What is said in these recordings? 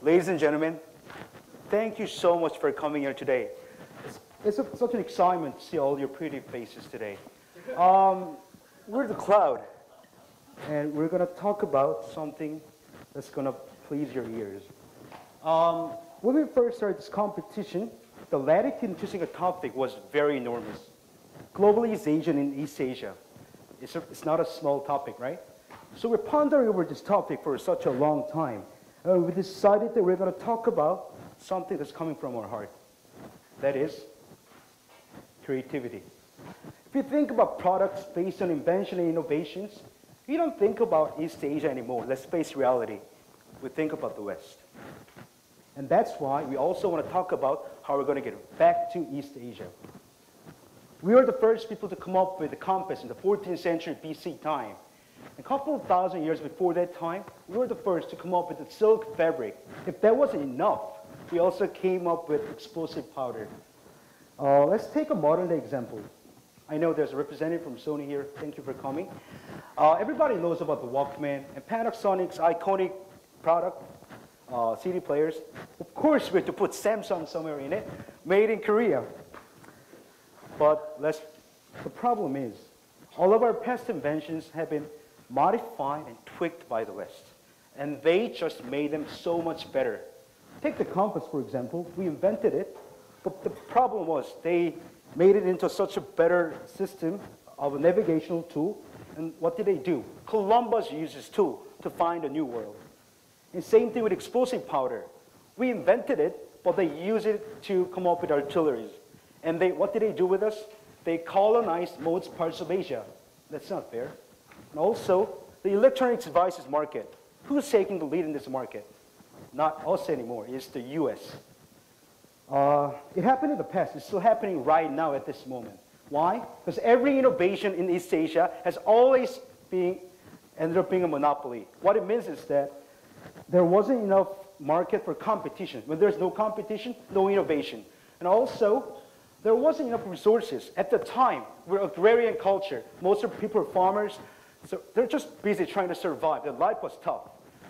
Ladies and gentlemen, thank you so much for coming here today. It's such an excitement to see all your pretty faces today. We're the Cloud, and we're going to talk about something that's going to please your ears. When we first started this competition, the latitude in choosing a topic was very enormous. Globalization in East Asia. It's not a small topic, right? So we're pondering over this topic for such a long time. And we decided that we're going to talk about something that's coming from our heart. That is creativity. If you think about products based on invention and innovations, we don't think about East Asia anymore. Let's face reality. We think about the West. And that's why we also want to talk about how we're going to get back to East Asia. We were the first people to come up with the compass in the 14th century BC time. A couple of thousand years before that time, we were the first to come up with the silk fabric. If that wasn't enough, we also came up with explosive powder. Let's take a modern day example. I know there's a representative from Sony here. Thank you for coming. Everybody knows about the Walkman and Panasonic's iconic product, CD players. Of course, we have to put Samsung somewhere in it, made in Korea. But the problem is, all of our past inventions have been modified and tweaked by the West. And they just made them so much better. Take the compass, for example. We invented it, but the problem was they made it into such a better system of a navigational tool. And what did they do? Columbus used this tool to find a new world. And same thing with explosive powder. We invented it, but they used it to come up with artillery. And what did they do with us? They colonized most parts of Asia. That's not fair. And also, the electronics devices market. Who's taking the lead in this market? Not us anymore. It's the US. It happened in the past. It's still happening right now at this moment. Why? Because every innovation in East Asia has always ended up being a monopoly. What it means is that there wasn't enough market for competition. When there's no competition, no innovation. And also, there wasn't enough resources. At the time, we're agrarian culture. Most of the people are farmers. So they're just busy trying to survive. Their life was tough.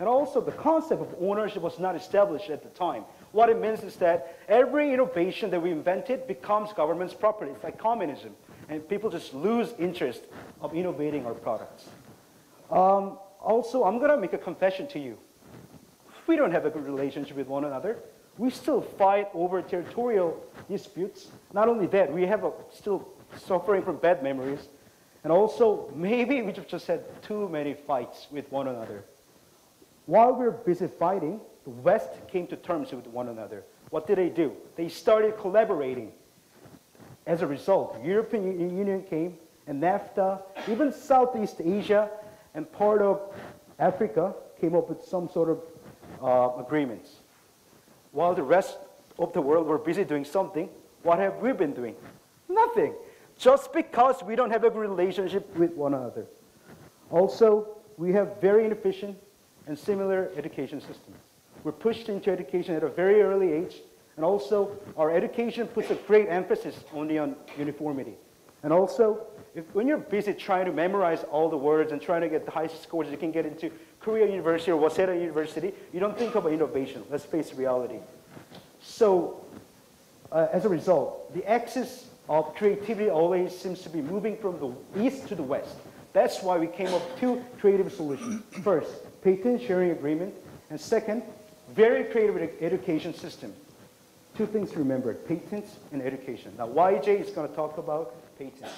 And also, the concept of ownership was not established at the time. What it means is that every innovation that we invented becomes government's property. It's like communism. And people just lose interest of innovating our products. Also, I'm going to make a confession to you. We don't have a good relationship with one another. We still fight over territorial disputes. Not only that, we have still suffering from bad memories. And also, maybe we just had too many fights with one another. While we were busy fighting, the West came to terms with one another. What did they do? They started collaborating. As a result, the European Union came, and NAFTA, even Southeast Asia and part of Africa came up with some sort of agreements. While the rest of the world were busy doing something, what have we been doing? Nothing. Just because we don't have a good relationship with one another. Also, we have very inefficient and similar education systems. We're pushed into education at a very early age, and also our education puts a great emphasis only on uniformity. And also, when you're busy trying to memorize all the words and trying to get the highest scores you can get into Korea University or Waseda University, you don't think about innovation. Let's face reality. So, as a result, the axis of creativity always seems to be moving from the east to the west. That's why we came up with two creative solutions. First, patent sharing agreement, and second, very creative education system. Two things to remember, patents and education. Now, YJ is going to talk about patents.